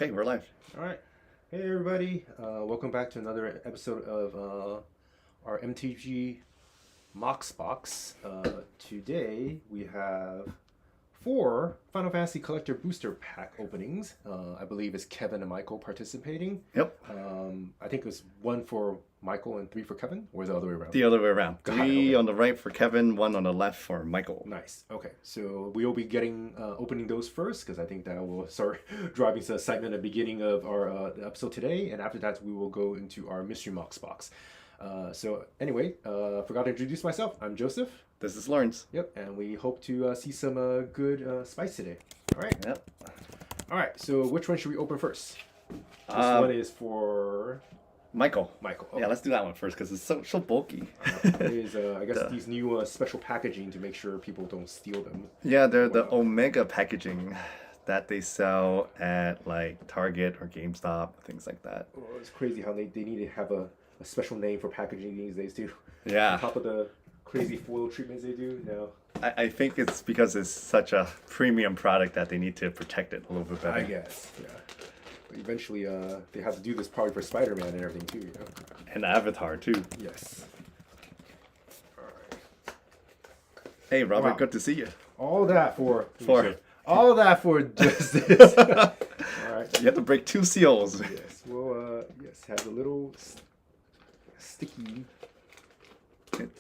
Okay, we're live. All right. Hey, everybody. Welcome back to another episode of our MTG MoxBox. Today we have 4 Final Fantasy Collector Booster Pack openings. I believe it's Kevin and Michael participating. Yep. I think it was 1 for Michael and 3 for Kevin, or is it the other way around? The other way around. Got it, 3 okay. on the right for Kevin, 1 on the left for Michael. Nice. Okay, so we will be getting opening those first because I think that will start driving some excitement at the beginning of our episode today, and after that we will go into our mystery box box. So anyway, forgot to introduce myself. I'm Joseph. This is Lawrence. Yep, and we hope to see some good spice today. All right. Yep. All right. So which one should we open first? This one is for Michael. Michael. Yeah, let's do that one first because it's so bulky. It is, I guess, these new special packaging to make sure people don't steal them. Yeah, they're the Omega packaging that they sell at like Target or GameStop, things like that. Oh, it's crazy how they need to have a special name for packaging these days too. Yeah. On top of the crazy foil treatments they do now. I think it's because it's such a premium product that they need to protect it a little bit better. I guess, yeah. But eventually, they have to do this probably for Spider-Man and everything too, you know? And Avatar too. Yes. All right. Hey, Robert, Wow. good to see you. All that for just this. All right. You have to break 2 seals. Yes. Well, yes, has a little sticky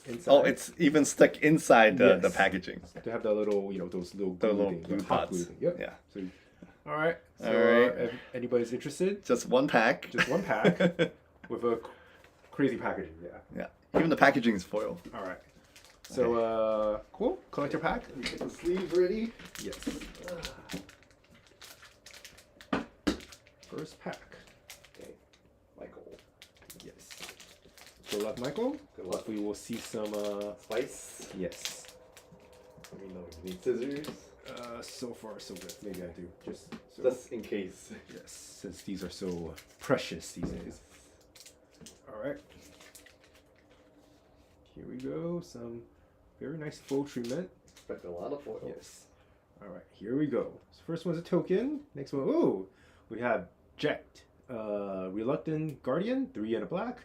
inside. Oh, it's even stuck inside the Yes. packaging. To have the little, those little The glue little things, glue the hot pots. glue thing. Yep. Yeah. So, all right. So, All right. if anybody's interested, Just 1 pack. just 1 pack with a crazy packaging. Yeah. Yeah. Even the packaging is foil. All right. So, cool. Collector pack. You get the sleeve ready. Yes. First pack. Okay. Michael. Yes. Good luck, Michael. Good luck. Hopefully, we'll see some. Spice. Yes. Let me know if you need scissors. So far, so good. Maybe I do. Just in case. yes, since these are so precious these days. All right. Here we go. Some very nice foil treatment. Expect a lot of foil. Yes. All right. Here we go. So first one's a token. Next one. Oh, we have Jet. Reluctant Guardian. 3 and a black.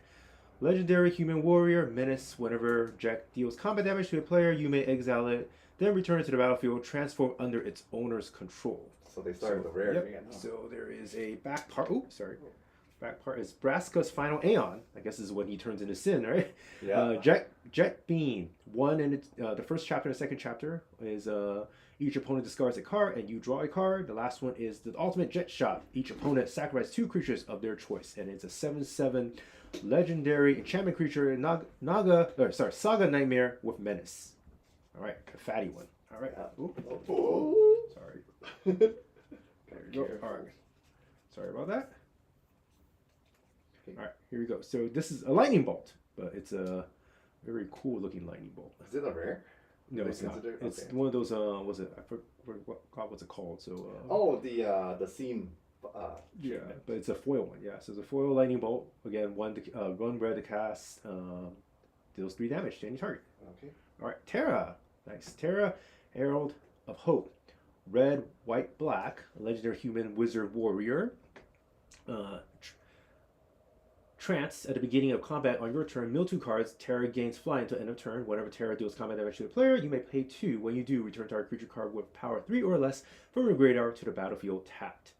Legendary Human Warrior. Menace. Whenever Jet deals combat damage to a player, you may exile it. Then return it to the battlefield. Transform under its owner's control. So they start with the rare Yep. again. Huh? So there is a back part. Oh, sorry. Back part is Braska's final Aeon. I guess this is when he turns into Sin, right? Yeah. Jet Beam. 1 and the first chapter and the second chapter is each opponent discards a card and you draw a card. The last one is the ultimate Jet Shot. Each opponent sacrifices 2 creatures of their choice, and it's a 7/7 legendary enchantment creature Saga Nightmare with Menace. All right, a fatty one. All right. Oh. Sorry. There you go. All right. Sorry about that. All right, here we go. So this is a lightning bolt, but it's a very cool looking lightning bolt. Is it a rare? No, They it's not. consider- It's okay. one of those. Was it? I forgot what's it called. So. Oh, the scene. Yeah, but it's a foil one. Yeah, so it's a foil lightning bolt. Again, one red to cast. Deals 3 damage to any target. Okay. All right, Terra. Nice. Terra, Herald of Hope. Red, white, black. Legendary human wizard warrior. Trance. At the beginning of combat on your turn, mill 2 cards. Terra gains fly until end of turn. Whenever Terra deals combat damage to a player, you may pay 2. When you do, return target creature card with power 3 or less from your graveyard to the battlefield tapped.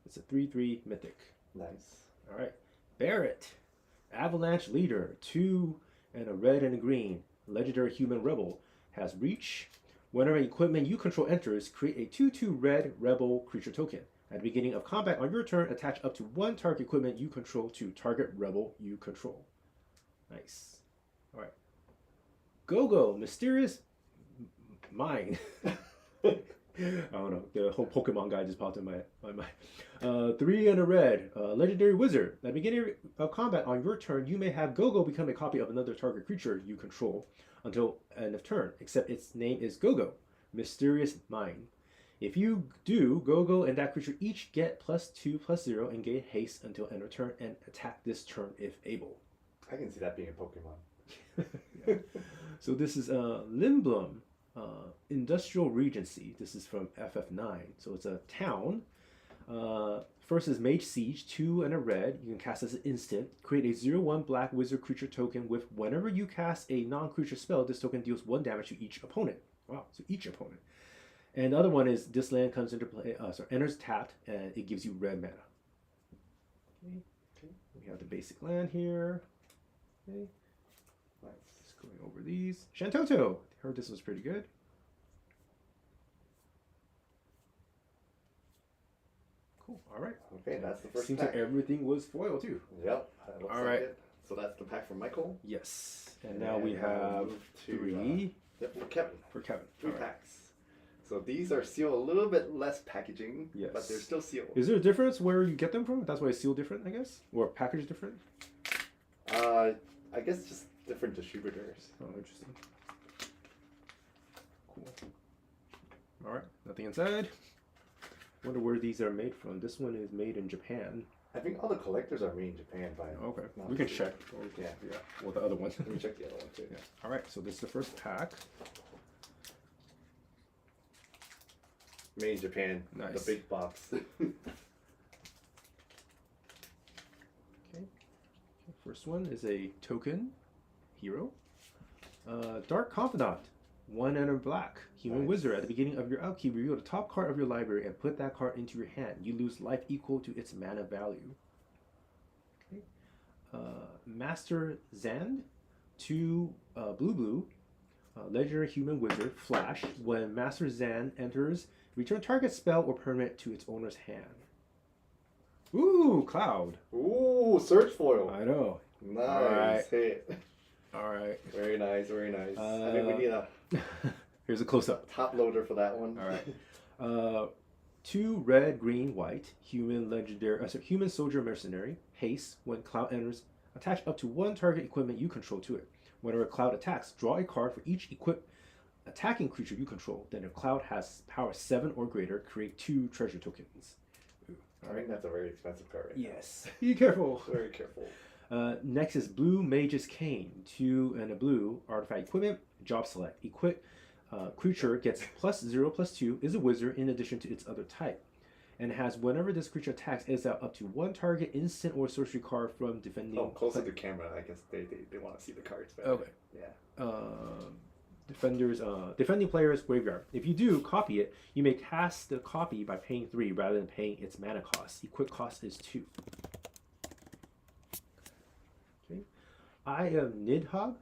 It's a 3/3 mythic. Nice. All right. Barrett. Avalanche leader. 2 and a red and a green. Legendary human rebel. Has reach. Whenever equipment you control enters, create a 2/2 red rebel creature token. At the beginning of combat on your turn, attach up to 1 target equipment you control to target rebel you control. Nice. All right. Go-Go. Mysterious Mine. I don't know. The whole Pokemon guy just popped in my mind. 3 and a red. Legendary Wizard. At the beginning of combat on your turn, you may have Go-Go become a copy of another target creature you control until end of turn, except its name is Go-Go. Mysterious Mine. If you do, Go-Go and that creature each get +2/+0 and gain haste until end of turn and attack this turn if able. I can see that being a Pokemon. Yeah. So this is Limblum. Industrial Regency. This is from FF9. So it's a town. First is Mage Siege, 2 and a red. You can cast as an instant. Create a 0/1 black wizard creature token with whenever you cast a non-creature spell, this token deals 1 damage to each opponent. Wow, so each opponent. And the other one is this land comes into play, enters tapped, and it gives you red mana. Okay. We have the basic land here. Okay. Nice. Just going over these. Shantoto. Heard this was pretty good. Cool. All right. Okay, that's the first Seems pack. like everything was foil too. Yep. That looks All like right. it. So that's the pack for Michael. Yes. And now we have move to, 3 Yep, for Kevin. for Kevin. 3 All right. packs. So these are sealed a little bit less packaging, Yes. but they're still sealed. Is there a difference where you get them from? That's why it's sealed different, I guess, or packaged different. I guess just different distributors. Oh, interesting. Cool. All right. Nothing inside. Wonder where these are made from. This one is made in Japan. I think all the collectors are made in Japan by. Okay. not We can sealed. check. Yeah. Yeah. Well, the other one. Let me check the other one too. Yeah. All right. So this is the first pack. Made in Japan. Nice. The big box. Okay. First one is a token hero. Dark Confidant. 1 and a black. Human Nice. Wizard. At the beginning of your upkeep, reveal the top card of your library and put that card into your hand. You lose life equal to its mana value. Okay. Master Zand. 2 blue. Legendary Human Wizard. Flash. When Master Zand enters, return target spell or permanent to its owner's hand. Ooh, Cloud. Ooh, search foil. I know. Nice Alright. hit. All right. Very nice, very nice. I think we need a Here's a close-up. top loader for that one. All right. 2 red, green, white. Human legendary. Human soldier mercenary. Haste. When Cloud enters, attach up to 1 target equipment you control to it. Whenever Cloud attacks, draw a card for each attacking creature you control. Then if Cloud has power 7 or greater, create 2 treasure tokens. I think that's a very expensive card right Yes. Be careful. now. Very careful. Next is Blue Mage's Cane. 2 and a blue artifact equipment. Job select. Equip creature gets +0/+2, is a wizard in addition to its other type. And has whenever this creature attacks, exile up to 1 target instant or sorcery card from defending. Oh, closer to the camera. I guess they want to see the cards better. Okay. Yeah. Defending player's graveyard. If you do copy it, you may cast the copy by paying 3 rather than paying its mana cost. Equip cost is 2. Okay. I am Nidhogg,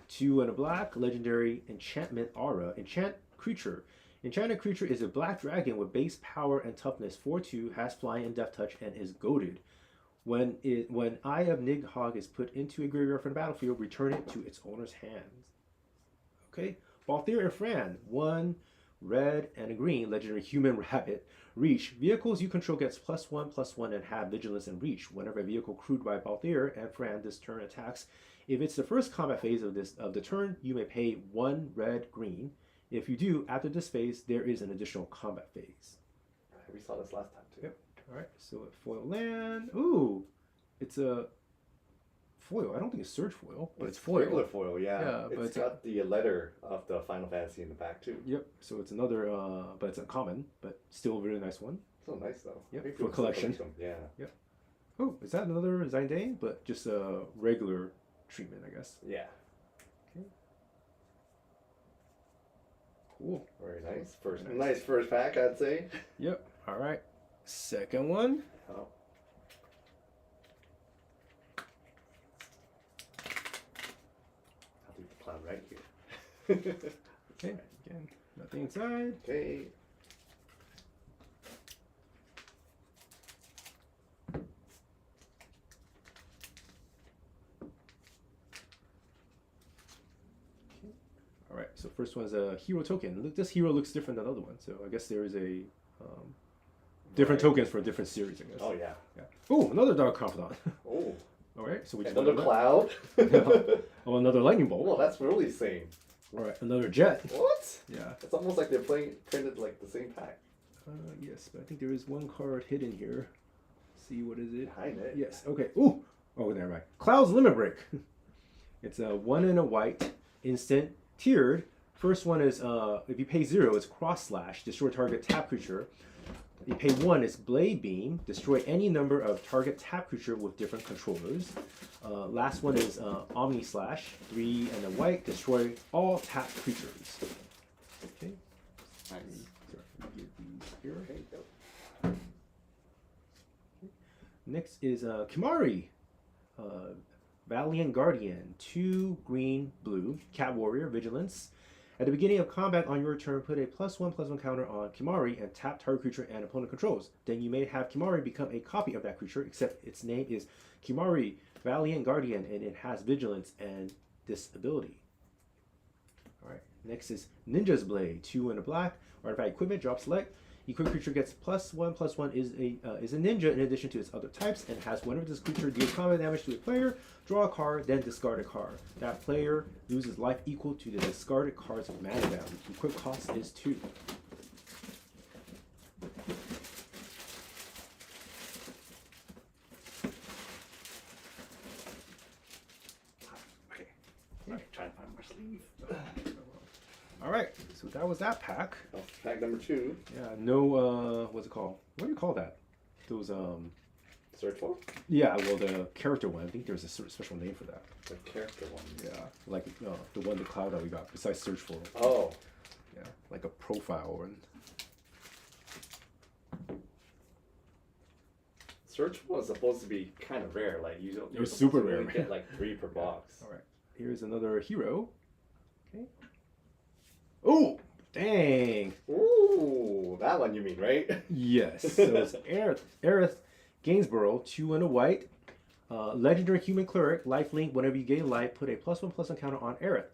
2 and a black, legendary enchantment aura. Enchant creature. Enchanted creature is a black dragon with base power and toughness 4/2, has flying and death touch, and is goaded. When Eye of Nidhogg is put into a graveyard from the battlefield, return it to its owner's hands. Okay. Balthier and Fran, 1 red and a green, legendary human rabbit. Reach. Vehicles you control gets +1/+1 and have vigilance and reach. Whenever a vehicle crewed by Balthier and Fran this turn attacks, if it's the first combat phase of the turn, you may pay 1 red green. If you do, after this phase, there is an additional combat phase. We saw this last time too. Yep. All right. So a foil land. Ooh, it's a foil. I don't think it's surge foil, but it's foil. Regular foil, yeah. Yeah, but it's got the letter of the Final Fantasy in the back too. Yep. So it's another, but it's a common, but still a very nice one. So nice though. Yep, Maybe for we'll collection. collect them. Yeah. Oh, is that another Zindane? But just a regular treatment, I guess. Yeah. Okay. Cool. Very nice. First, Nice. nice first pack, I'd say. Yep. All right. Second one. Oh. I'll leave the cloud right here. Okay. Again, nothing inside. Okay. All right. So first one is a hero token. Look, this hero looks different than the other one. So I guess there is a different Right. tokens for different series. I guess. Oh yeah. Yeah. Oh, another Dark Confidant. Oh. All right. So we just Another got cloud. Oh, another lightning bolt. Well, that's really same. All right. Another jet. What? Yeah. It's almost like they're printed like the same pack. Yes, but I think there is one card hidden here. See, what is it? Behind it. Yes. Okay. Ooh. Oh, never mind. Cloud's Limit Break. It's a 1 and a white instant tiered. First one is if you pay 0, it's Cross Slash, destroy target tap creature. You pay 1, it's Blade Beam, destroy any number of target tap creature with different controllers. Last one is Omni Slash, 3 and a white, destroy all tap creatures. Okay. Nice. Here. Okay, go. Next is Kimari, Valiant Guardian, 2 green, blue, Cat Warrior, Vigilance. At the beginning of combat on your turn, put a +1/+1 counter on Kimari and tap target creature and opponent controls. Then you may have Kimari become a copy of that creature, except its name is Kimari, Valiant Guardian, and it has Vigilance and this ability. Alright, next is Ninja's Blade, 2 and a black, artifact equipment, drop select. Equipped creature gets +1/+1 is a ninja in addition to its other types and has whenever this creature deals combat damage to a player, draw a card, then discard a card. That player loses life equal to the discarded card's mana value. Equip cost is 2. Okay. Alright, trying to find my sleeve. Alright, so that was that pack. Oh, pack number 2. Yeah, no, what's it called? What do you call that? Those, Search for? yeah, well, the character one. I think there's a special name for that. The character one. Yeah, like the one, the cloud that we got, besides Search for. Oh. Yeah, like a profile one. Search was supposed to be kind of rare. Like you don't. It was super rare. You get like 3 per box. All right, here's another hero. Okay. Oh, dang. Ooh, that one you mean, right? Yes. So it's Aerith Gainsborough, 2 and a white. Legendary Human Cleric, lifelink. Whenever you gain life, put a +1/+1 counter on Aerith.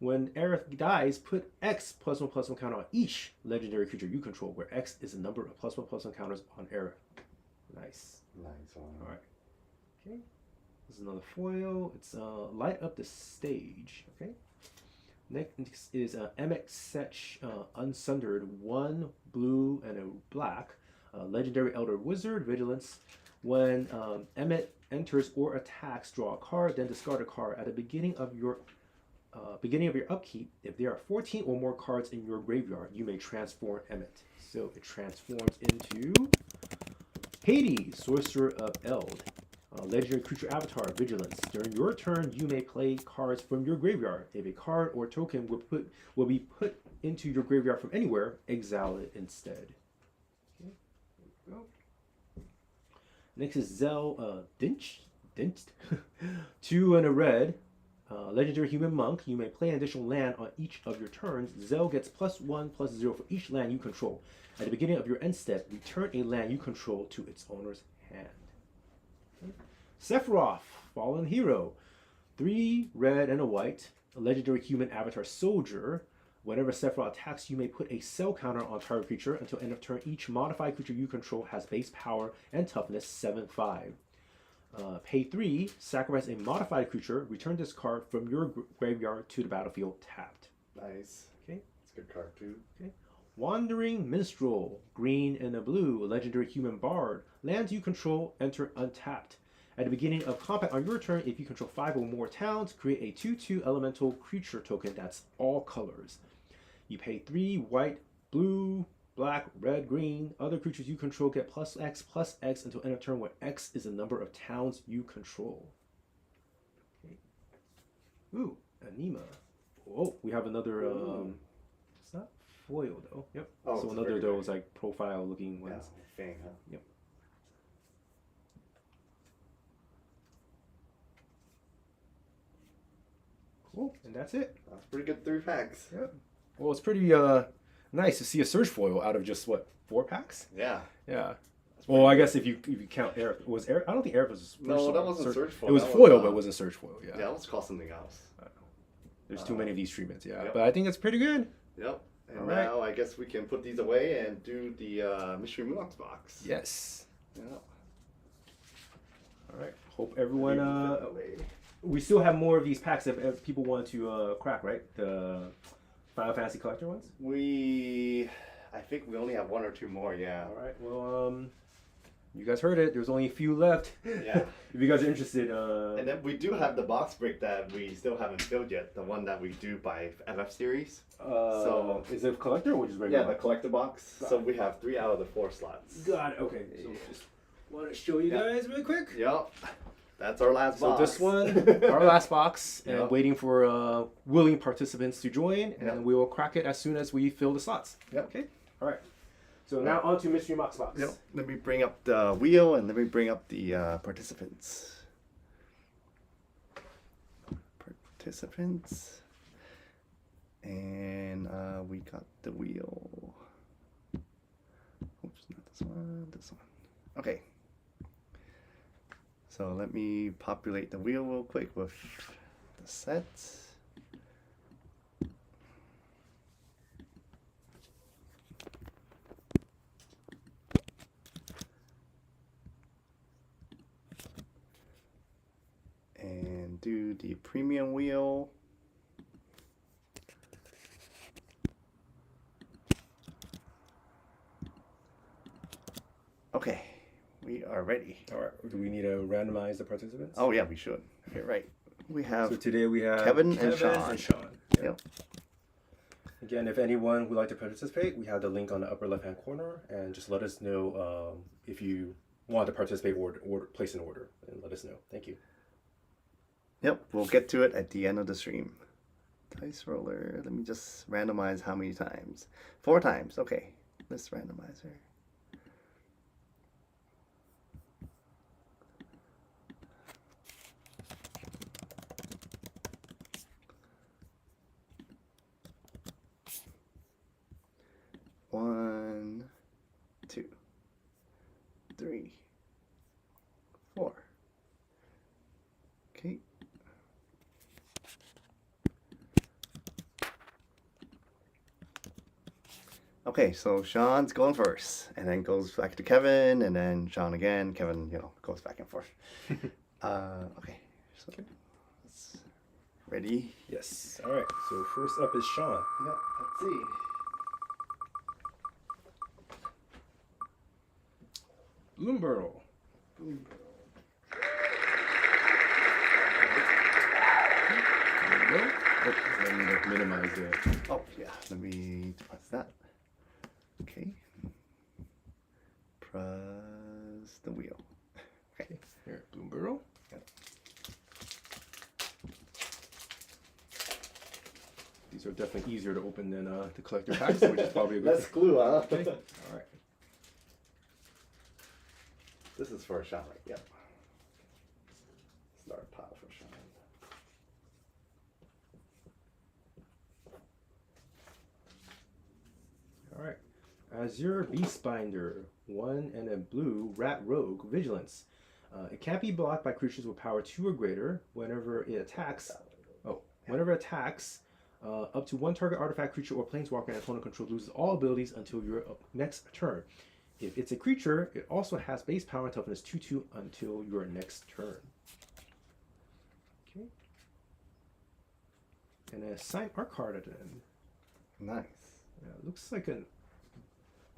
When Aerith dies, put X +1/+1 counter on each legendary creature you control, where X is the number of +1/+1 counters on Aerith. Nice. Nice one. All right. Okay. This is another foil. It's light up the stage. Okay. Next is Emmett Setch, Unsundered, 1 blue and a black. Legendary Elder Wizard, Vigilance. When Emmett enters or attacks, draw a card, then discard a card. At the beginning of your upkeep, if there are 14 or more cards in your graveyard, you may transform Emmett. So it transforms into Hades, Sorcerer of Eld. Legendary creature avatar, Vigilance. During your turn, you may play cards from your graveyard. If a card or token will be put into your graveyard from anywhere, exile it instead. Okay, there we go. Next is Zell Dinch, 2 and a red. Legendary Human Monk. You may play an additional land on each of your turns. Zell gets +1/+0 for each land you control. At the beginning of your end step, return a land you control to its owner's hand. Sephiroth, Fallen Hero, 3 red and a white, a legendary human avatar soldier. Whenever Sephiroth attacks, you may put a cell counter on target creature until end of turn. Each modified creature you control has base power and toughness 7/5. Pay 3, sacrifice a modified creature, return this card from your graveyard to the battlefield tapped. Nice. Okay. It's a good card too. Okay. Wandering Minstrel, green and a blue, a legendary human bard. Lands you control enter untapped. At the beginning of combat on your turn, if you control 5 or more towns, create a 2/2 elemental creature token that's all colors. You pay 3 white, blue, black, red, green. Other creatures you control get +X until end of turn, where X is the number of towns you control. Okay. Ooh, Anima. Oh, we have another. It's not foil though. Yep. Oh, so it's another regular. those like profile looking Yeah, ones. Fang, huh? Yep. Cool, and that's it. That's pretty good 3 packs. Yep. Well, it's pretty nice to see a Surge foil out of just what, 4 packs? Yeah. Yeah. Well, I guess if you count Aerith, was Aerith? I don't think Aerith was. No, that wasn't Surge foil. It was that foil, was, but it wasn't Surge foil. Yeah. Yeah, let's call something else. There's too many of these treatments. Yeah, Yep. but I think it's pretty good. Yep. And All right. now I guess we can put these away and do the Mystery Mox box. Yes. Yeah. All right. Hope everyone. Leave them away. We still have more of these packs if people want to crack, right? The Final Fantasy Collector ones. I think we only have 1 or 2 more. Yeah. All right. Well, You guys heard it. There's only a few left. Yeah. If you guys are interested. And then we do have the box break that we still haven't filled yet. The one that we do by FF series. So is it collector or just regular? Yeah, the collector box. So we have 3 out of the 4 slots. Got it. Okay. So just want to show you guys really quick. Yep. That's our last box. So this one, our last box, and Yep. waiting for willing participants to join, and Yep. we will crack it as soon as we fill the slots. Yep. Okay. All right. So now on to Mystery Mox Box. Yep. Let me bring up the wheel and let me bring up the participants. Participants. And we got the wheel. Oops, not this one, this one. Okay. So let me populate the wheel real quick with the sets. And do the premium wheel. Okay, we are ready. All right. Do we need to randomize the participants? Oh yeah, we should. You're right. We have So today we have Kevin and Sean. Yep. Again, if anyone would like to participate, we have the link on the upper left-hand corner, and just let us know if you want to participate or place an order, and let us know. Thank you. Yep, we'll get to it at the end of the stream. Dice roller. Let me just randomize how many times. 4 times. Okay, let's randomize her. One, 2, 3, 4. Okay. Okay, so Sean's going first, and then goes back to Kevin, and then Sean again. Kevin, goes back and forth. Okay, so let's ready. Yes. All right. So first up is Sean. Yep. Let's see. Bloomberg. I need to minimize it. Oh yeah, let me press that. Okay. Press the wheel. Okay. Here, Bloomberg. Yep. These are definitely easier to open than the collector packs, which is probably a good That's clue, huh? thing. All right. This is for Sean, right? Yep. Start pile for Sean. All right. Azure Beastbinder, 1 and a blue Rat Rogue Vigilance. It can't be blocked by creatures with power 2 or greater whenever it attacks. Whenever it attacks, up to 1 target artifact, creature, or planeswalker and opponent control loses all abilities until your next turn. If it's a creature, it also has base power and toughness 2/2 until your next turn. Okay. And a signed art card at the end. Nice. Looks like an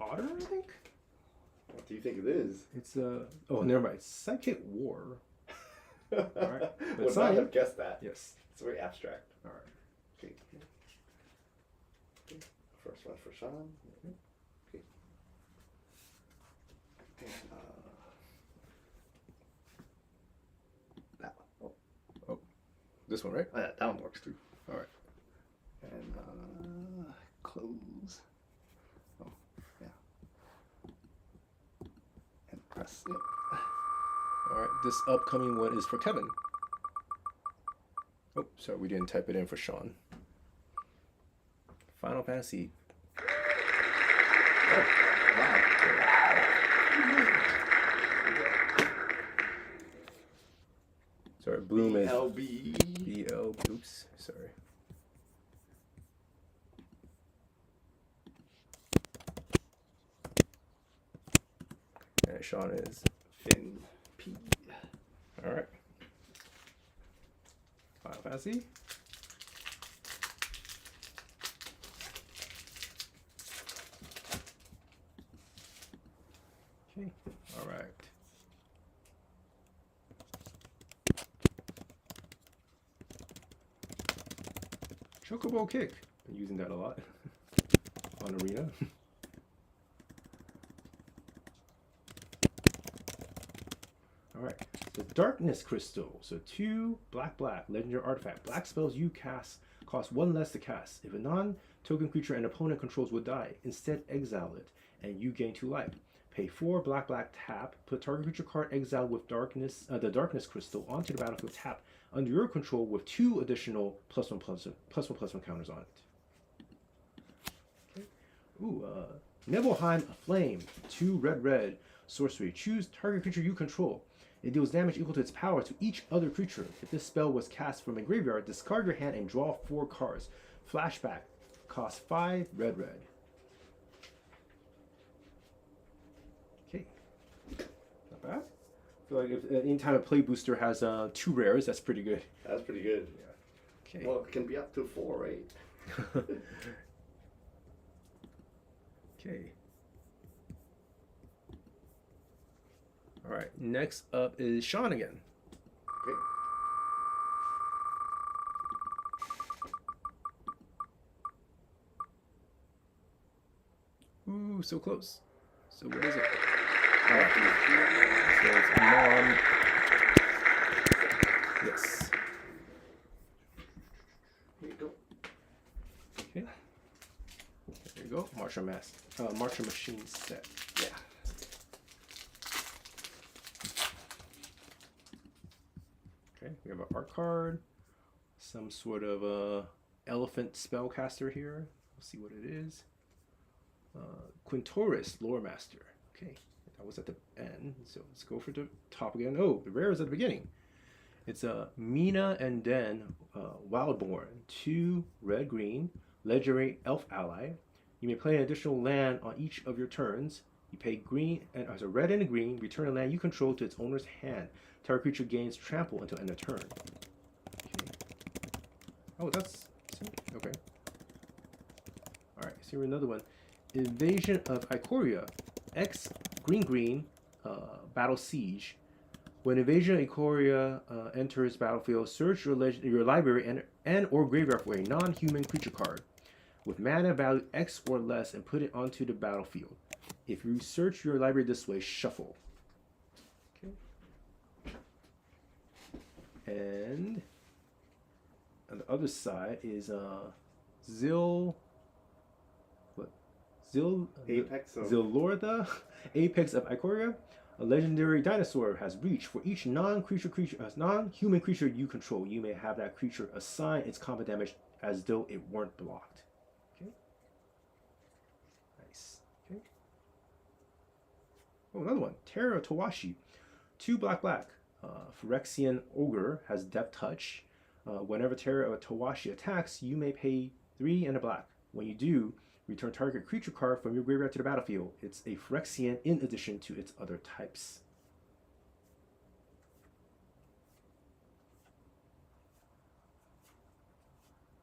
otter, I think. What do you think it is? It's oh, never mind. Psychic War. All right. But Would not signed. have guessed that. Yes. It's very abstract. All right. Okay. First one for Sean. Okay. And, That one. This one, right? Oh, yeah, that one works too. All right. And close. Oh, yeah. And press. Yep. All right. This upcoming one is for Kevin. Oh, sorry, we didn't type it in for Sean. Final Fantasy. oh, wow. Sorry, Bloom is LB. BL. Oops, sorry. And Sean is Finn P. all right. Final Fantasy. Okay, all right. Chocobo Kick. Been using that a lot on Arena. All right, the Darkness Crystal. So 2 black, legendary artifact. Black spells you cast cost 1 less to cast. If a non-token creature an opponent controls would die, instead exile it, and you gain 2 life. Pay 4 black, tap. Put target creature card exiled with the Darkness Crystal onto the battlefield tap under your control with 2 additional +1/+1 counters on it. Okay. Ooh, Nibelheim Flame. 2 red sorcery. Choose target creature you control. It deals damage equal to its power to each other creature. If this spell was cast from a graveyard, discard your hand and draw 4 cards. Flashback. Cost 5 red. Okay. Not bad. I feel like if anytime a play booster has 2 rares, that's pretty good. That's pretty good. Yeah. Okay. Well, it can be up to 4, right? Okay. All right. Next up is Sean again. Okay. Ooh, so close. So what is it? So it's Mom. Yes. Here you go. Okay. There you go. Marcher Machine set. Yeah. Okay. We have an art card. Some sort of elephant spellcaster here. We'll see what it is. Quintoris Lore Master. Okay. That was at the end. So let's go for the top again. Oh, the rare is at the beginning. It's a Mina and Den Wildborn. 2 red-green, legendary elf ally. You may play an additional land on each of your turns. You pay green and as a red and a green, return a land you control to its owner's hand. Target creature gains trample until end of turn. Okay. Oh, that's okay. Alright, so here's another one. Invasion of Ikoria. X green battle siege. When Invasion of Ikoria enters battlefield, search your library and or graveyard for a non-human creature card with mana value X or less and put it onto the battlefield. If you search your library this way, shuffle. Okay. And on the other side is Zilorda, Apex of Ikoria. A legendary dinosaur has reach. For each non-human creature you control, you may have that creature assign its combat damage as though it weren't blocked. Okay. Nice. Okay. Oh, another one. Terra Tawashi. 2 black. Phyrexian Ogre has Depth Touch. Whenever Terra Tawashi attacks, you may pay 3 and a black. When you do, return target creature card from your graveyard to the battlefield. It's a Phyrexian in addition to its other types.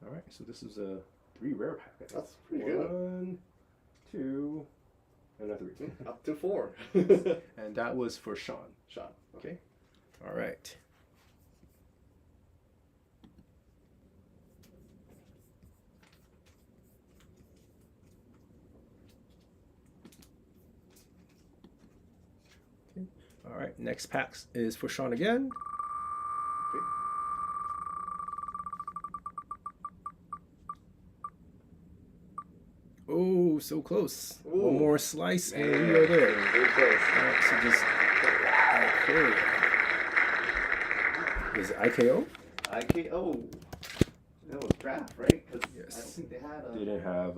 Alright, so this is a 3 rare pack. That's pretty good. 1, 2, and a 3. Up to 4. And that was for Sean. Sean. Okay. Alright. All right, next pack is for Sean again. Okay. Oh, so close. Ooh. One more slice and we are there. Very close. All right, so just IKO. Is it IKO? IKO. That was draft, right? Because Yes. I don't think they had They didn't have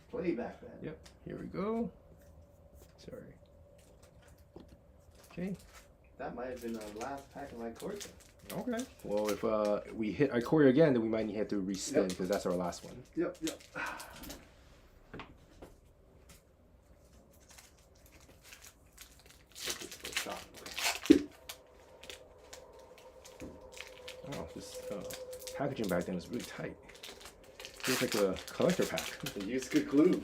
play back then. Yep, here we go. Sorry. Okay. That might have been our last pack of Ikoria. Okay. Well, if we hit Ikoria again, then we might have to respin Yep. because that's our last one. Yep. Oh, this packaging back then was really tight. Feels like a collector pack. They used good glue.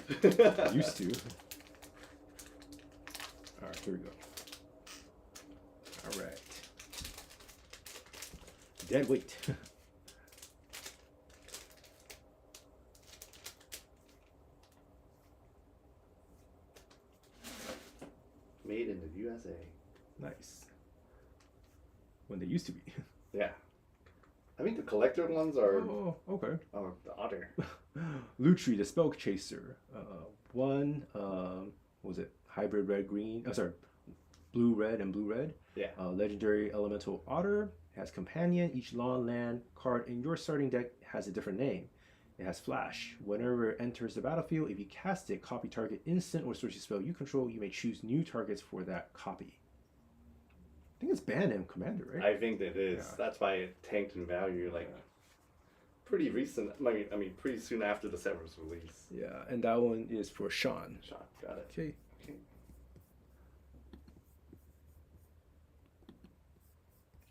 Used to. All right. Here we go. All right. Dead weight. Made in the USA. Nice. When they used to be. Yeah. I mean, the collector ones are Oh, okay. the other. Lutri, the Spell Chaser. One, was it hybrid red green? Oh, sorry, blue red and blue red. Yeah. Legendary Elemental Otter has Companion. Each land card in your starting deck has a different name. It has Flash. Whenever it enters the battlefield, if you cast it, copy target instant or sorcery spell you control. You may choose new targets for that copy. I think it's banned in Commander, right? I think it is. Yeah. That's why it tanked in value. Like pretty recent. I mean, pretty soon after the set was released. Yeah, and that one is for Sean. Shot. Got it. Okay. Okay.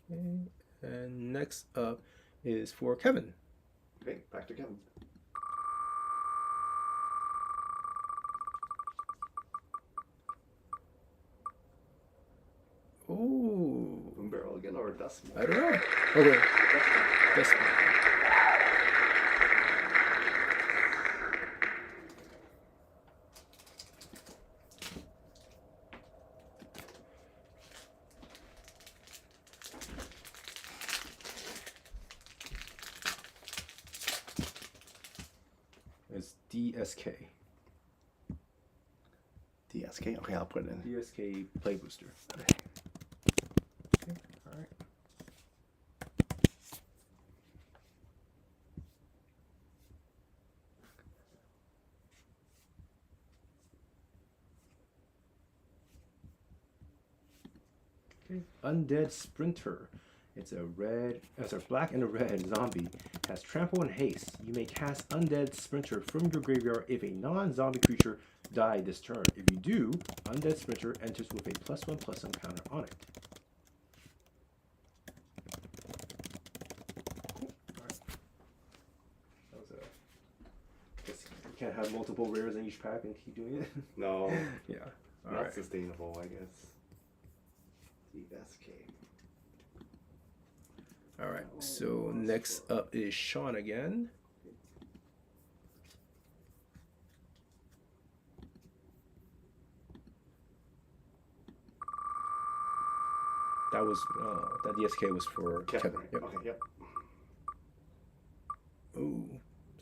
Okay. And next up is for Kevin. Okay. Back to Kevin. Oh, Boom barrel again or dust? I don't know. Okay, that's it's DSK. DSK. Okay, I'll put it in. DSK Play Booster. Okay. Okay, all right. Okay. Undead Sprinter. It's a black and a red zombie. Has trample and haste. You may cast Undead Sprinter from your graveyard if a non-zombie creature died this turn. If you do, Undead Sprinter enters with a +1/+1 counter on it. Cool. All right. That was guess you can't have multiple rares in each pack and keep doing it. No, Yeah. All not right. sustainable, I guess. DSK. All right. So next up is Sean again. That was that DSK was for Kevin. Yep. Okay. Yep. Oh,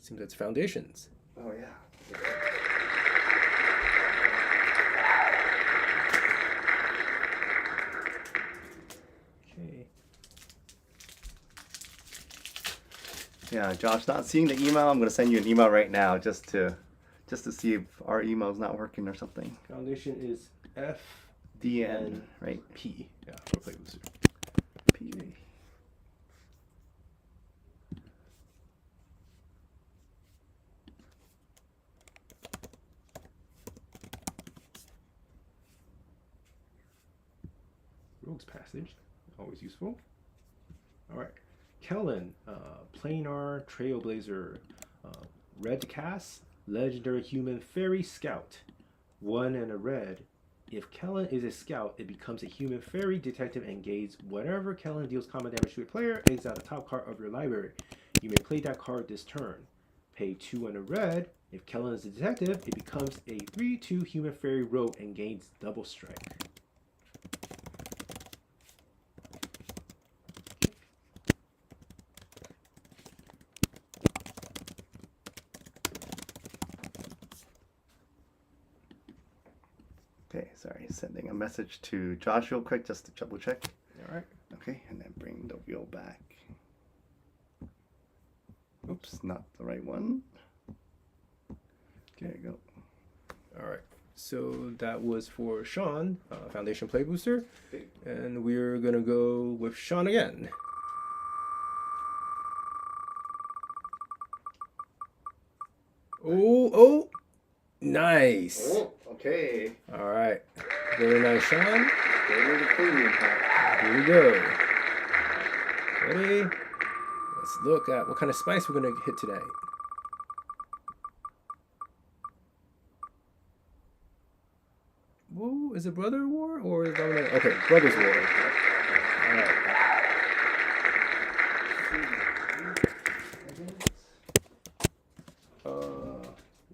seems that's Foundations. Oh yeah. Okay. Yeah, Josh, not seeing the email. I'm gonna send you an email right now just to see if our email's not working or something. Foundation is DN, right? FP. Yeah, for Play Booster. P. Rogue's Passage, always useful. All right, Kellen, Planar Trailblazer, red to cast, legendary human fairy scout, 1 and a red. If Kellen is a scout, it becomes a human fairy detective and gains whenever Kellen deals combat damage to a player, exile the top card of your library. You may play that card this turn. Pay 2 and a red. If Kellen is a detective, it becomes a 3/2 human fairy rogue and gains double strike. Okay, sorry. Sending a message to Josh real quick just to double check. All right. Okay, and then bring the wheel back. Oops, not the right one. There you go. All right. So that was for Sean, Foundation Play Booster, and we're gonna go with Sean again. Oh, nice. Oh, okay. All right. Very nice, Sean. Go to the premium pack. Here we go. Ready? Let's look at what kind of spice we're gonna hit today. Whoa, is it Brother War or is it okay, Brothers War. All right.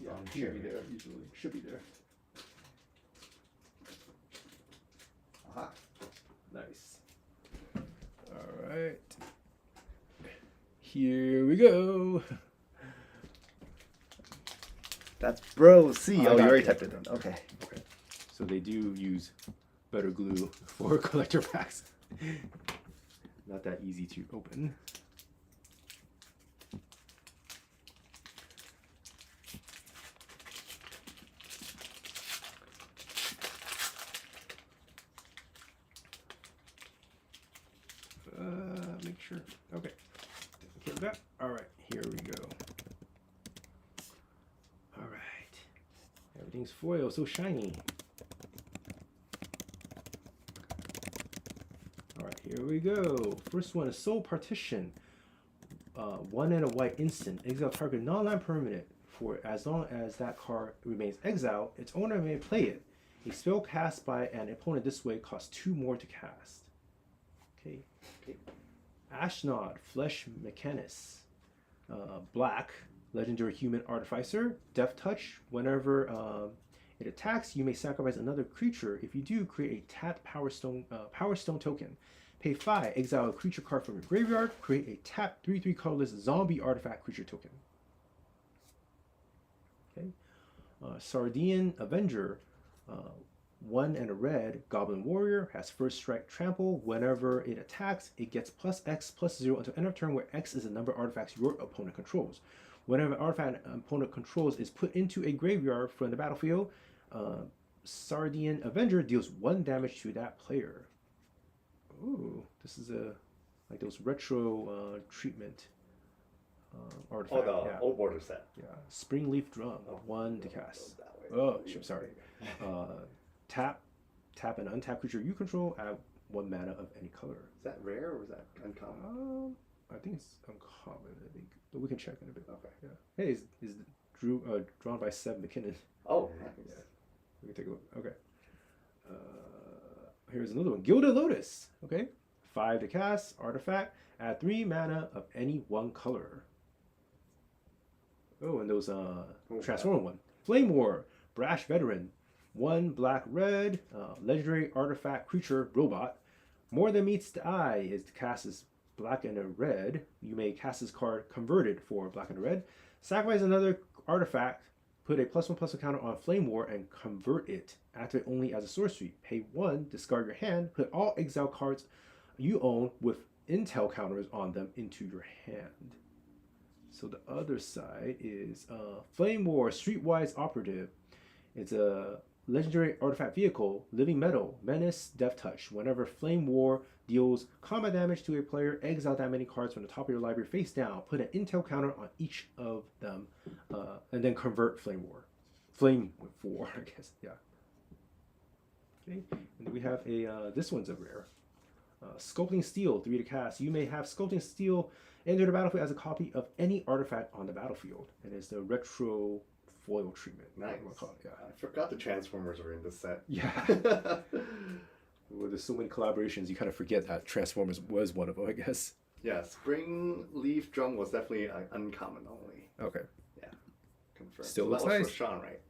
Yeah, should be there usually. Should be there. Aha. Nice. All right. Here we go. That's Bro C. I Oh, you got already it. typed it in. Okay. Okay. So they do use better glue for collector packs. Not that easy to open. Make sure. Okay. Take that. All right. Here we go. All right. Everything's foil, so shiny. All right, here we go. First one is Soul Partition. 1 and a white instant. Exile target non-land permanent for as long as that card remains exiled. Its owner may play it. A spell cast by an opponent this way costs 2 more to cast. Okay. Ashnod, Flesh Mechanist. Black, Legendary Human Artificer. Death Touch. Whenever it attacks, you may sacrifice another creature. If you do, create a tapped Power Stone token. Pay 5, exile a creature card from your graveyard. Create a tapped 3/3 colorless zombie artifact creature token. Okay. Sardian Avenger. 1 and a red Goblin Warrior, has first strike trample. Whenever it attacks, it gets +X/+0 until end of turn, where X is the number of artifacts your opponent controls. Whenever an artifact an opponent controls is put into a graveyard from the battlefield, Sardian Avenger deals 1 damage to that player. Ooh, this is like those retro treatment artifact. Oh, the old border set. Yeah, Springleaf Drum, 1 to cast. Oh, sorry. Tap an untapped creature you control, add 1 mana of any color. Is that rare or is that uncommon? I think it's uncommon. I think, but we can check in a bit. Okay. Yeah. Hey, is drawn by Seb McKinnon. Oh, nice. Yeah. We can take a look. Okay. Here's another one. Gilded Lotus. Okay. 5 to cast. Artifact. Add 3 mana of any 1 color. Oh, and those transform one. Flame War. Brash Veteran. 1 black red. Legendary artifact creature robot. More than meets the eye is cast as black and a red. You may cast this card converted for black and a red. Sacrifice another artifact. Put a +1/+1 counter on Flame War and convert it. Activate only as a sorcery. Pay 1, discard your hand. Put all exile cards you own with intel counters on them into your hand. So the other side is Flame War Streetwise Operative. It's a legendary artifact vehicle, living metal, menace, death touch. Whenever Flame War deals combat damage to a player, exile that many cards from the top of your library face down. Put an intel counter on each of them, and then convert Flame War. Flame War, I guess. Yeah. Okay. And we have a this one's a rare. Sculpting Steel, 3 to cast. You may have Sculpting Steel enter the battlefield as a copy of any artifact on the battlefield, and it's the retro foil treatment. Nice. Yeah. I forgot the Transformers were in this set. Yeah. Well, there's so many collaborations, you kind of forget that Transformers was one of them, I guess. Yeah, Spring Leaf Drum was definitely uncommon only. Okay. Yeah. Confirmed. Still so looks that was nice. for Sean, right?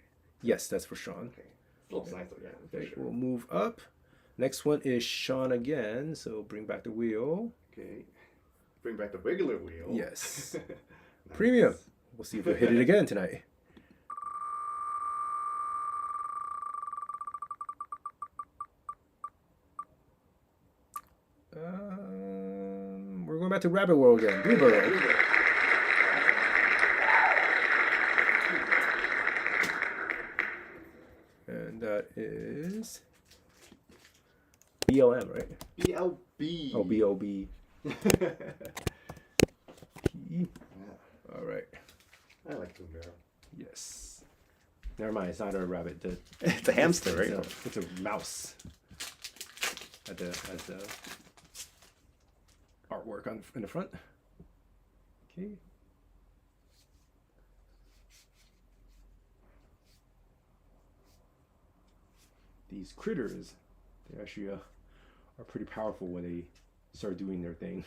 Yes, that's for Sean. Okay. Looks nice though, yeah. Okay, For sure. we'll move up. Next one is Sean again, so bring back the wheel. Okay. Bring back the regular wheel. Yes. Nice. Premium. We'll see if we hit it again tonight. We're going back to Rabbit World again. Bluebird. And that is BLM, right? BLB. Oh, BOB. Yeah. All right. I like Blue Barrel. Yes. Never mind. It's not a rabbit. It's a hamster, right? It's a mouse. As the artwork in the front. Okay. these critters, they actually are pretty powerful when they start doing their thing.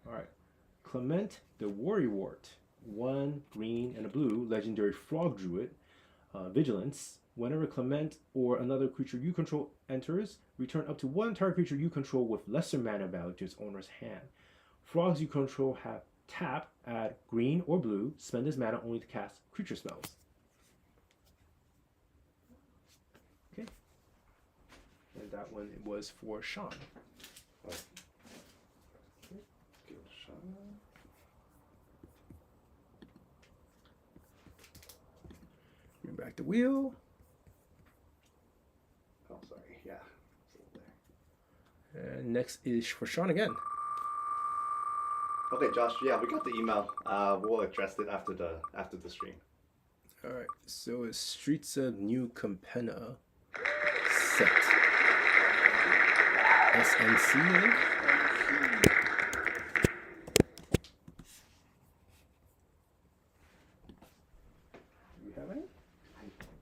All right, Clement the Worrywart, 1 green and a blue, legendary frog druid, vigilance. Whenever Clement or another creature you control enters, return up to 1 target creature you control with lesser mana value to its owner's hand. Frogs you control have tap, add green or blue, spend this mana only to cast creature spells. Okay. And that one was for Sean. Oh. Okay. Give it a shot. Bring back the wheel. Oh, sorry. Yeah. It's there. And next is for Sean again. Okay, Josh. Yeah, we got the email. We'll address it after the stream. All right, so it's Streets of New Capenna set. SNC, I think. Do we have any?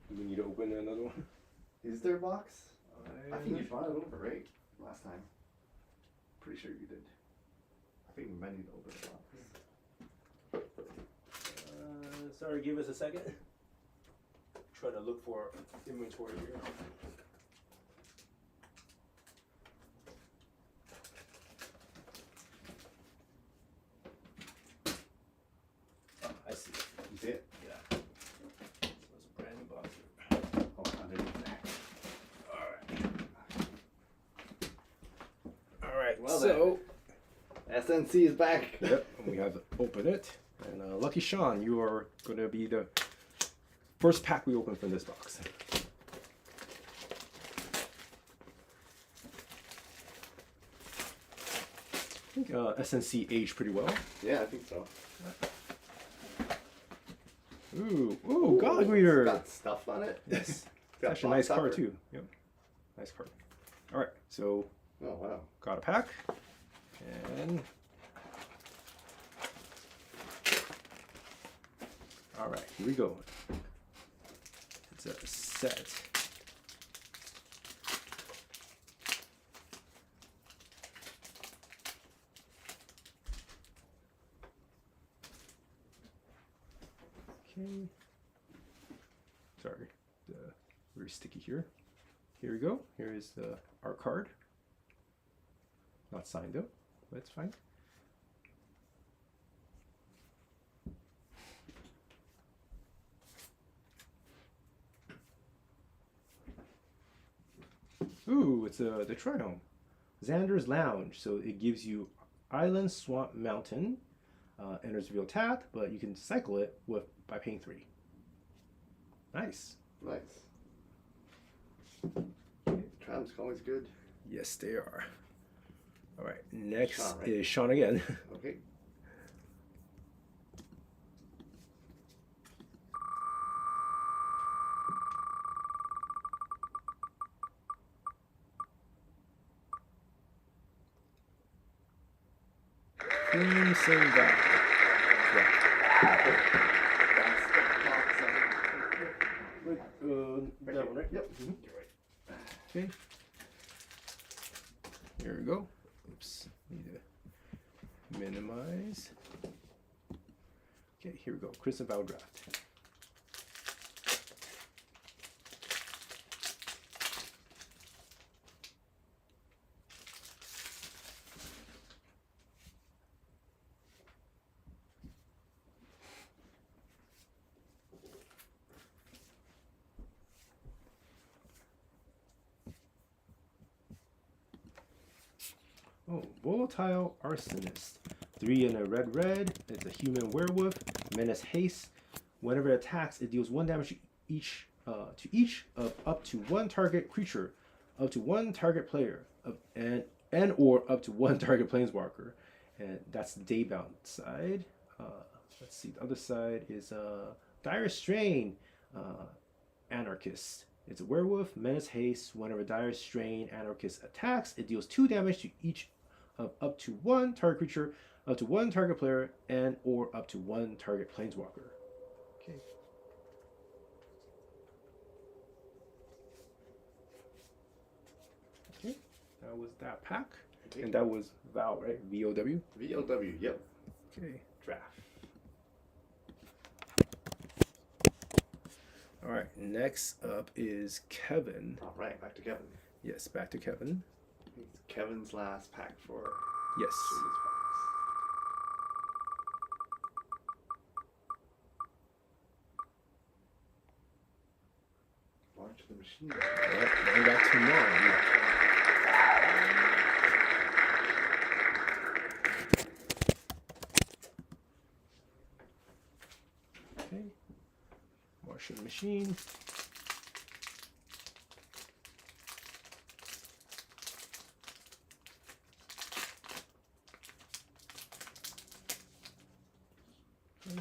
Do we need to open another one? Is there a box? I think you bought it over, right? Last time. Pretty sure you did. I think we might need to open the box. Sorry, give us a second. Trying to look for inventory here. Oh, I see. You see it? Yeah. So it's a brand new box here. Oh, underneath there. All right. Well So SNC is back. yep, we have to open it. And lucky Sean, you are going to be the first pack we open from this box. I think SNC aged pretty well. Yeah, I think so. Ooh, God Reader. It's got stuff on it. Yes. It's It's got actually a nice box card cover. too. Yep. Nice card. All right, so Oh wow. got a pack. And all right, here we go. It's a set. Okay. Sorry, very sticky here. Here we go. Here is the art card. Not signed though, but it's fine. Ooh, it's the Triome. Xander's Lounge. So it gives you Island, Swamp, Mountain. Enters real tap, but you can cycle it by paying 3. Nice. Nice. Tram's always good. Yes, they are. All right, next Sean, right? is Sean again. Okay. Crimson Guy. Wait, that one, right? Yep. Mhm. You're right. Okay. Here we go. Oops. Need to minimize. Okay, here we go. Crimson Vow Draft. Oh, Volatile Arsonist. 3 and a red. It's a human werewolf. Menace haste. Whenever it attacks, it deals 1 damage to each of up to 1 target creature, up to 1 target player, and or up to 1 target planeswalker. And that's the Daybound side. Let's see, the other side is Dire Strain, Anarchist. It's a werewolf, menace haste. Whenever Dire Strain Anarchist attacks, it deals 2 damage to each of up to 1 target creature, up to 1 target player, and or up to 1 target planeswalker. Okay. that was that pack. Okay. And that was Val, right? VOW? VOW, yep. Okay. Draft. All right. Next up is Kevin. All right, back to Kevin. Yes, back to Kevin. It's Kevin's last pack for Yes. Series packs. Launch the machine. All right. Going back to Mom. Okay. Martian machine. Okay.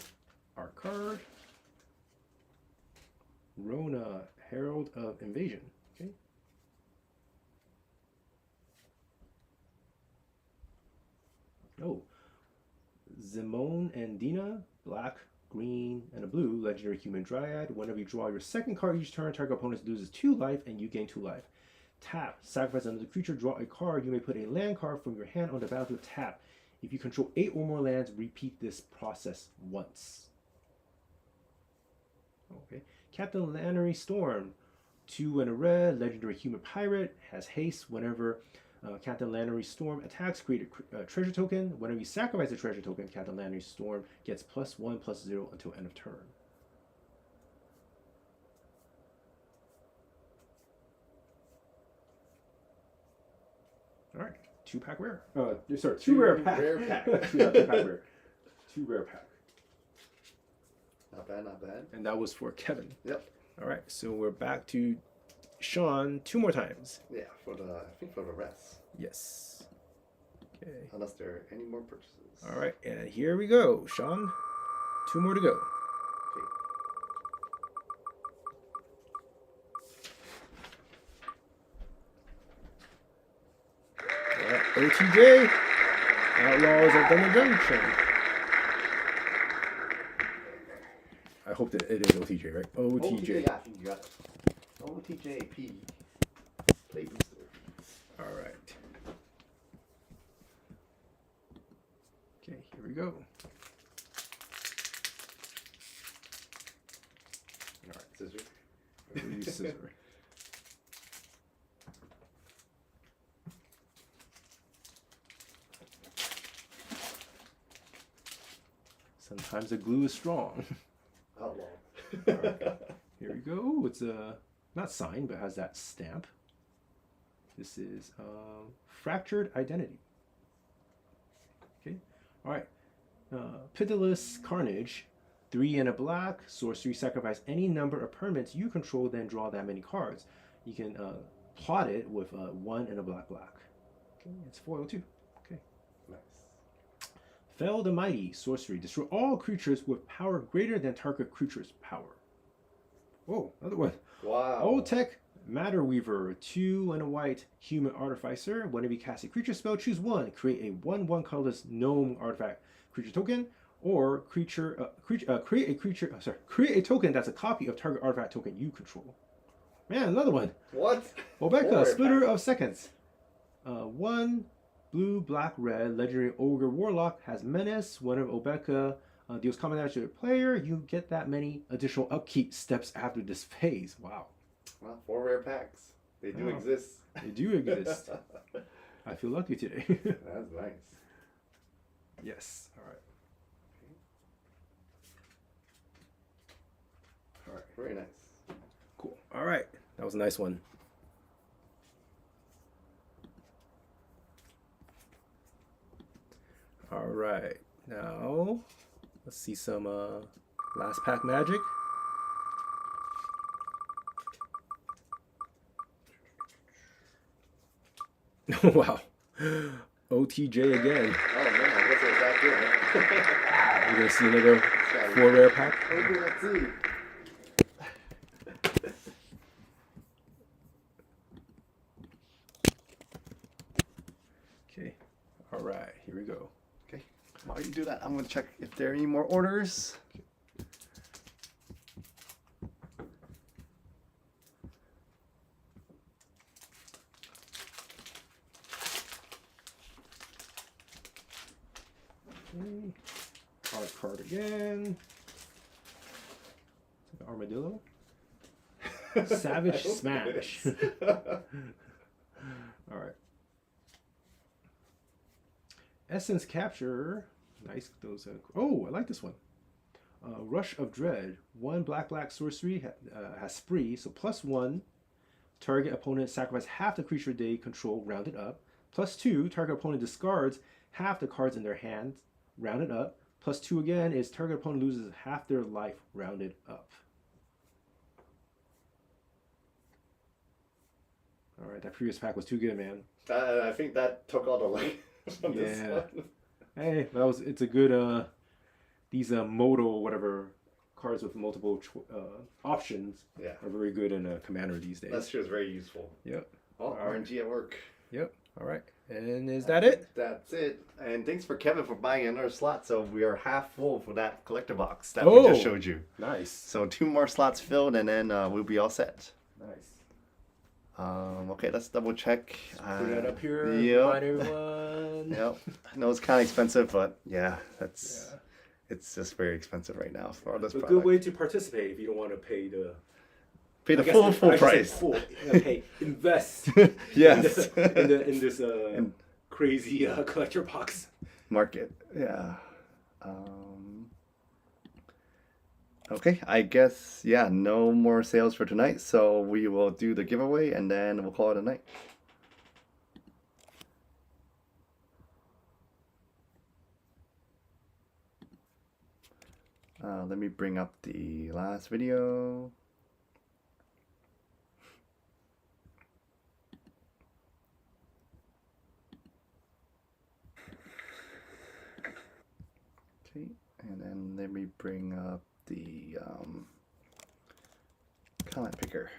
Our card. Rona, Herald of Invasion. Okay. Oh. Zimone and Dina, black, green, and a blue, legendary human dryad. Whenever you draw your second card each turn, target opponent loses 2 life and you gain 2 life. Tap, sacrifice another creature, draw a card. You may put a land card from your hand on the battlefield. Tap. If you control 8 or more lands, repeat this process once. Okay. Captain Lannery Storm, 2 and a red, legendary human pirate, has haste. Whenever Captain Lannery Storm attacks, create a treasure token. Whenever you sacrifice a treasure token, Captain Lannery Storm gets +1/+0 until end of turn. All right, 2-pack rare. Sorry, 2 rare pack. Rare pack. 2 pack rare. 2 rare pack. Not bad, not bad. And that was for Kevin. Yep. All right, so we're back to Sean 2 more times. Yeah, I think for the rest. Yes. Okay. Unless there are any more purchases. All right, and here we go, Sean. 2 more to go. All right, OTJ, Outlaws of Thunder Junction. I hope that it is OTJ, right? OTJ. Yeah, I think you got it. OTJP. Play booster. All right. Okay, here we go. All right, scissor. We'll use scissor. Sometimes the glue is strong. Outlaw. Here we go. Ooh, it's not signed, but has that stamp. This is Fractured Identity. Okay. All right. Pitiless Carnage. 3 and a black. Sorcery. Sacrifice any number of permanents you control, then draw that many cards. You can plot it with 1 and a black. Okay. It's foil too. Okay. Nice. Fell the Mighty. Sorcery. Destroy all creatures with power greater than target creature's power. Whoa, another one. Wow. Old Tech Matter Weaver, 2 and a white human artificer. Whenever you cast a creature spell, choose 1. Create a 1/1 colorless gnome artifact creature token, or create a token that's a copy of target artifact token you control. Man, another one. What? Obeka, Four Splitter pack. of Seconds. 1 blue, black, red. Legendary Ogre Warlock has menace. Whenever Obeka deals combat damage to the player, you get that many additional upkeep steps after this phase. Wow. Well, 4 rare packs. They do Oh. exist. They do exist. I feel lucky today. That's nice. Yes. All right. All right. Very nice. Cool. All right. That was a nice one. All right. Now, let's see some last pack magic. Wow. OTJ again. Oh man, I guess it's that good. We're going to see another 4 rare pack. Okay, let's see. Okay. All right. Here we go. Okay. While you do that, I'm gonna check if there are any more orders. Art card again. Armadillo. Savage Smash. All right. Essence Capture. Nice. Those. Oh, I like this one. Rush of Dread. 1 black sorcery has spree, so +1. Target opponent sacrifice half the creature they control, rounded up. +2. Target opponent discards half the cards in their hand, rounded up. +2 again is target opponent loses half their life, rounded up. All right, that previous pack was too good, man. I think that took all the light from this Yeah. one. Hey, it's a good these modal whatever cards with multiple options Yeah. are very good in a commander these days. That shit is very useful. Yep. Oh, RNG at work. Yep. All right. And is that it? That's it. And thanks for Kevin for buying another slot. So we are half full for that collector box that we just showed you. Nice. So 2 more slots filled, and then we'll be all set. Nice. Okay, let's double check. Put that up here. Yep. Remind everyone. Yep. I know it's kind of expensive, but yeah, it's just very expensive right now for all this It's a product. good way to participate if you don't want to pay the full price. Invest. Yes. in this crazy collector box. Market. Yeah. Okay, I guess, yeah, no more sales for tonight, so we will do the giveaway and then we'll call it a night. Let me bring up the last video. Okay, and then let me bring up the comment picker.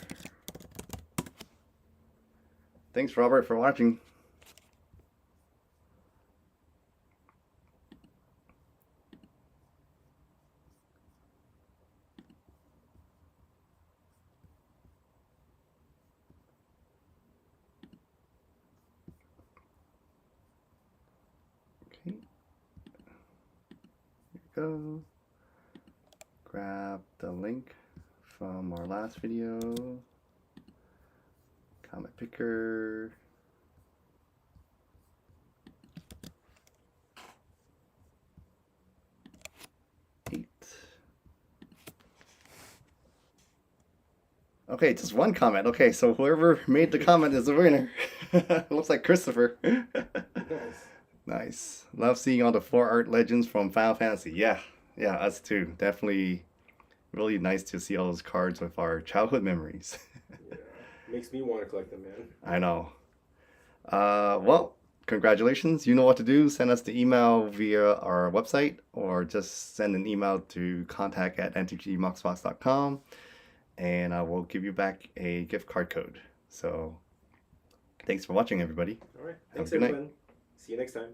Thanks, Robert, for watching. Okay. Here we go. Grab the link from our last video. Comment picker. Okay, just one comment. Okay, so whoever made the comment is the winner. Looks like Christopher. Nice. Nice. Love seeing all the 4 art legends from Final Fantasy. Yeah, us too. Definitely really nice to see all those cards with our childhood memories. Yeah. Makes me want to collect them, man. I know. Well, congratulations. You know what to do. Send us the email via our website or just send an email to contact@MTGMoxBox.com and I will give you back a gift card code. So thanks for watching, everybody. All right. Have a Thanks, good night. everyone. See you next time.